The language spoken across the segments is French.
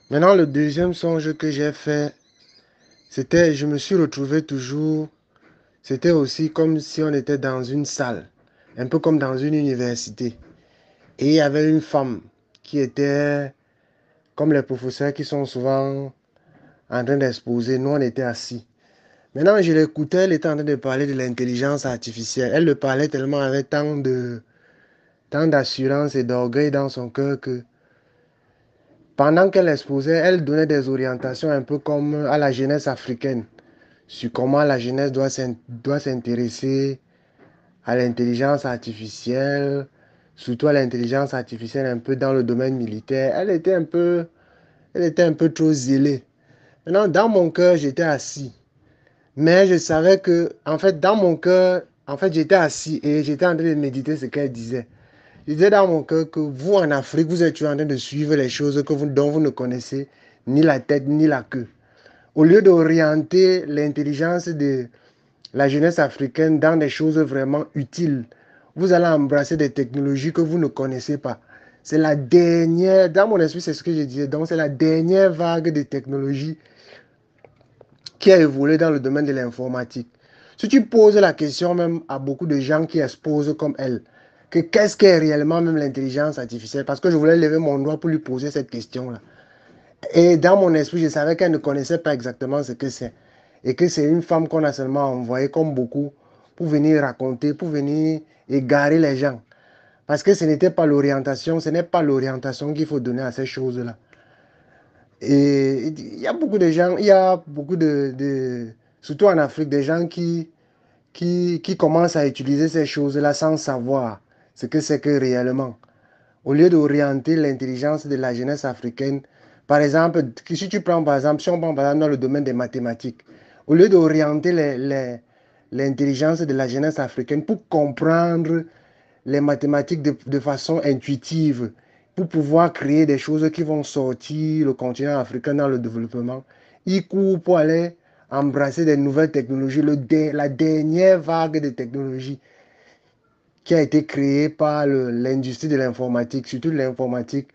Maintenant, le deuxième songe que j'ai fait, c'était, je me suis retrouvé toujours, c'était aussi comme si on était dans une salle, un peu comme dans une université. Et il y avait une femme qui était comme les professeurs qui sont souvent en train d'exposer. Nous, on était assis. Maintenant, je l'écoutais, elle était en train de parler de l'intelligence artificielle. Elle le parlait tellement avec tant d'assurance et d'orgueil dans son cœur que pendant qu'elle exposait, elle donnait des orientations un peu comme à la jeunesse africaine, sur comment la jeunesse doit s'intéresser à l'intelligence artificielle, surtout à l'intelligence artificielle un peu dans le domaine militaire. Elle était un peu trop zélée. Maintenant, dans mon cœur, j'étais assis. Mais je savais que, en fait, dans mon cœur, en fait, j'étais assis et j'étais en train de méditer ce qu'elle disait. Je disais dans mon cœur que vous, en Afrique, vous êtes toujours en train de suivre les choses dont vous ne connaissez ni la tête ni la queue. Au lieu d'orienter l'intelligence de la jeunesse africaine dans des choses vraiment utiles, vous allez embrasser des technologies que vous ne connaissez pas. C'est la dernière, dans mon esprit, c'est ce que je disais. Donc, c'est la dernière vague de technologies qui a évolué dans le domaine de l'informatique. Si tu poses la question même à beaucoup de gens qui exposent comme elle, que qu'est-ce qu'est réellement même l'intelligence artificielle? Parce que je voulais lever mon doigt pour lui poser cette question-là. Et dans mon esprit, je savais qu'elle ne connaissait pas exactement ce que c'est. Et que c'est une femme qu'on a seulement envoyée comme beaucoup pour venir raconter, pour venir égarer les gens. Parce que ce n'était pas l'orientation, ce n'est pas l'orientation qu'il faut donner à ces choses-là. Et il y a beaucoup de gens, il y a beaucoup surtout en Afrique, des gens qui commencent à utiliser ces choses-là sans savoir ce que c'est que réellement. Au lieu d'orienter l'intelligence de la jeunesse africaine, par exemple, si tu prends par exemple, si on prend par exemple dans le domaine des mathématiques, au lieu d'orienter l'intelligence de la jeunesse africaine pour comprendre les mathématiques de façon intuitive, pour pouvoir créer des choses qui vont sortir le continent africain dans le développement, ils courent pour aller embrasser des nouvelles technologies, la dernière vague de technologies qui a été créé par l'industrie de l'informatique, surtout l'informatique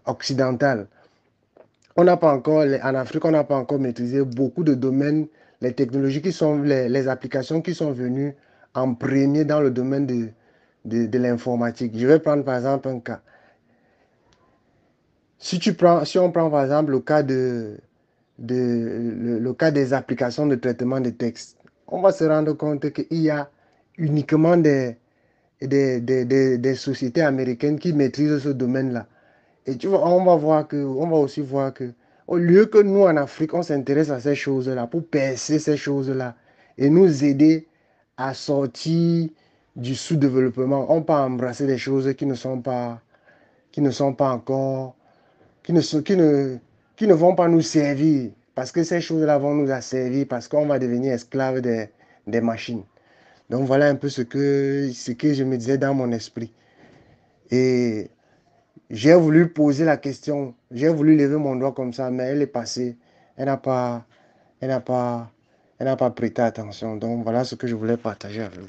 occidentale. On n'a pas encore, en Afrique, on n'a pas encore maîtrisé beaucoup de domaines, les technologies qui sont, les applications qui sont venues en premier dans le domaine de l'informatique. Je vais prendre par exemple un cas. Si on prend par exemple le cas le cas des applications de traitement de texte, on va se rendre compte qu'il y a uniquement des sociétés américaines qui maîtrisent ce domaine-là. Et tu vois, on va aussi voir que, au lieu que nous, en Afrique, on s'intéresse à ces choses-là pour percer ces choses-là et nous aider à sortir du sous-développement, on peut embrasser des choses qui ne sont pas encore, qui ne, sont- qui ne vont pas nous servir. Parce que ces choses-là vont nous asservir, parce qu'on va devenir esclave des machines. Donc voilà un peu ce que je me disais dans mon esprit. Et j'ai voulu poser la question, j'ai voulu lever mon doigt comme ça, mais elle est passée. Elle n'a pas, elle n'a pas, elle n'a pas prêté attention. Donc voilà ce que je voulais partager avec vous.